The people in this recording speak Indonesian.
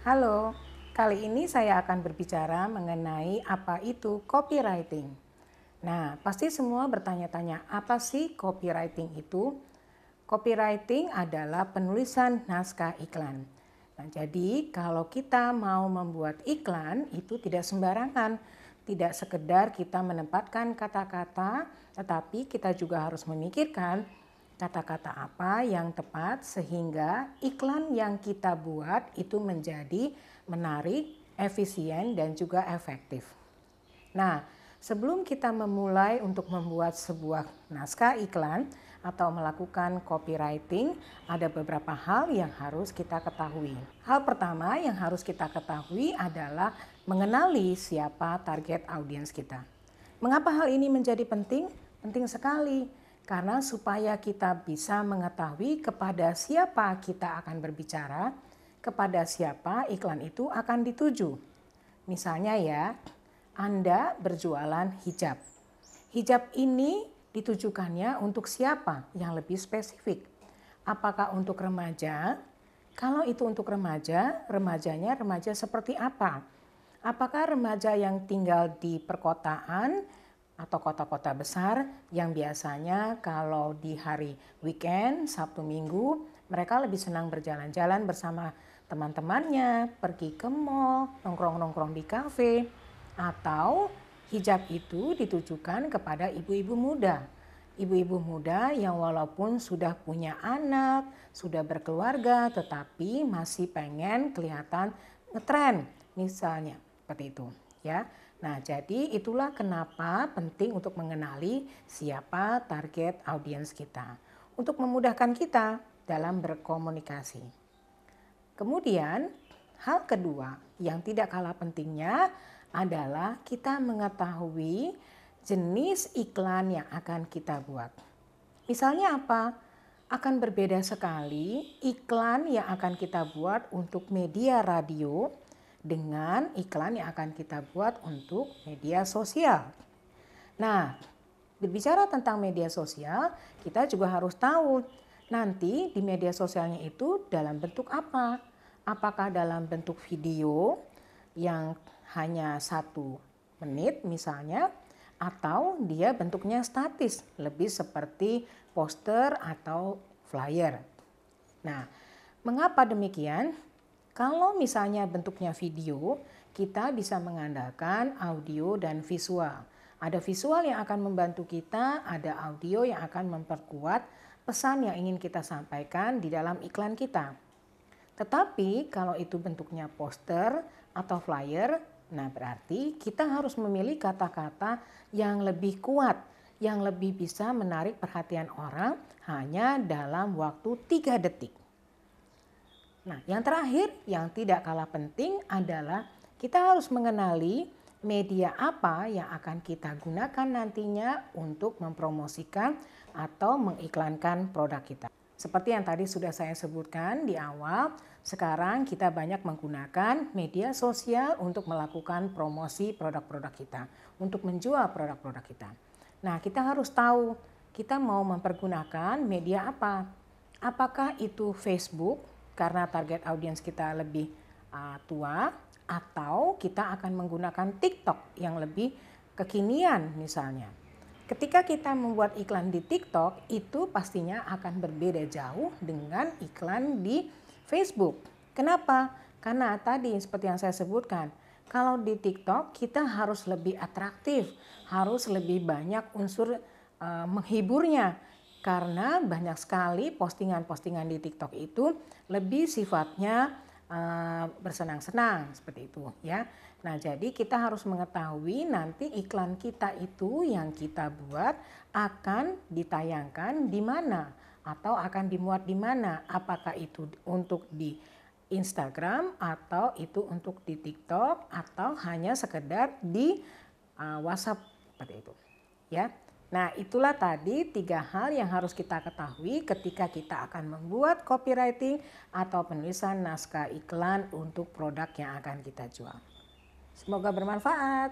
Halo, kali ini saya akan berbicara mengenai apa itu copywriting. Nah, pasti semua bertanya-tanya, apa sih copywriting itu? Copywriting adalah penulisan naskah iklan. Nah, jadi kalau kita mau membuat iklan itu tidak sembarangan, tidak sekedar kita menempatkan kata-kata, tetapi kita juga harus memikirkan kata-kata apa yang tepat sehingga iklan yang kita buat itu menjadi menarik, efisien, dan juga efektif. Nah, sebelum kita memulai untuk membuat sebuah naskah iklan atau melakukan copywriting, ada beberapa hal yang harus kita ketahui. Hal pertama yang harus kita ketahui adalah mengenali siapa target audiens kita. Mengapa hal ini menjadi penting? Penting sekali, karena supaya kita bisa mengetahui kepada siapa kita akan berbicara, kepada siapa iklan itu akan dituju. Misalnya ya, Anda berjualan hijab. Hijab ini ditujukannya untuk siapa yang lebih spesifik? Apakah untuk remaja? Kalau itu untuk remaja, remajanya remaja seperti apa? Apakah remaja yang tinggal di perkotaan atau kota-kota besar yang biasanya kalau di hari weekend, Sabtu Minggu, mereka lebih senang berjalan-jalan bersama teman-temannya, pergi ke mall, nongkrong-nongkrong di kafe, atau hijab itu ditujukan kepada ibu-ibu muda. Ibu-ibu muda yang walaupun sudah punya anak, sudah berkeluarga, tetapi masih pengen kelihatan ngetren, misalnya seperti itu, ya. Nah, jadi itulah kenapa penting untuk mengenali siapa target audiens kita untuk memudahkan kita dalam berkomunikasi. Kemudian, hal kedua yang tidak kalah pentingnya adalah kita mengetahui jenis iklan yang akan kita buat. Misalnya apa? Akan berbeda sekali iklan yang akan kita buat untuk media radio dengan iklan yang akan kita buat untuk media sosial. Nah, berbicara tentang media sosial, kita juga harus tahu nanti di media sosialnya itu dalam bentuk apa. Apakah dalam bentuk video yang hanya 1 menit misalnya, atau dia bentuknya statis, lebih seperti poster atau flyer. Nah, mengapa demikian? Kalau misalnya bentuknya video, kita bisa mengandalkan audio dan visual. Ada visual yang akan membantu kita, ada audio yang akan memperkuat pesan yang ingin kita sampaikan di dalam iklan kita. Tetapi kalau itu bentuknya poster atau flyer, nah berarti kita harus memilih kata-kata yang lebih kuat, yang lebih bisa menarik perhatian orang hanya dalam waktu 3 detik. Nah, yang terakhir yang tidak kalah penting adalah kita harus mengenali media apa yang akan kita gunakan nantinya untuk mempromosikan atau mengiklankan produk kita. Seperti yang tadi sudah saya sebutkan di awal, sekarang kita banyak menggunakan media sosial untuk melakukan promosi produk-produk kita, untuk menjual produk-produk kita. Nah, kita harus tahu kita mau mempergunakan media apa. Apakah itu Facebook karena target audiens kita lebih tua, atau kita akan menggunakan TikTok yang lebih kekinian misalnya. Ketika kita membuat iklan di TikTok, itu pastinya akan berbeda jauh dengan iklan di Facebook. Kenapa? Karena tadi seperti yang saya sebutkan, kalau di TikTok kita harus lebih atraktif, harus lebih banyak unsur menghiburnya. Karena banyak sekali postingan-postingan di TikTok itu lebih sifatnya bersenang-senang seperti itu ya. Nah, jadi kita harus mengetahui nanti iklan kita itu yang kita buat akan ditayangkan di mana atau akan dimuat di mana. Apakah itu untuk di Instagram atau itu untuk di TikTok atau hanya sekedar di WhatsApp seperti itu ya. Nah, itulah tadi 3 hal yang harus kita ketahui ketika kita akan membuat copywriting atau penulisan naskah iklan untuk produk yang akan kita jual. Semoga bermanfaat.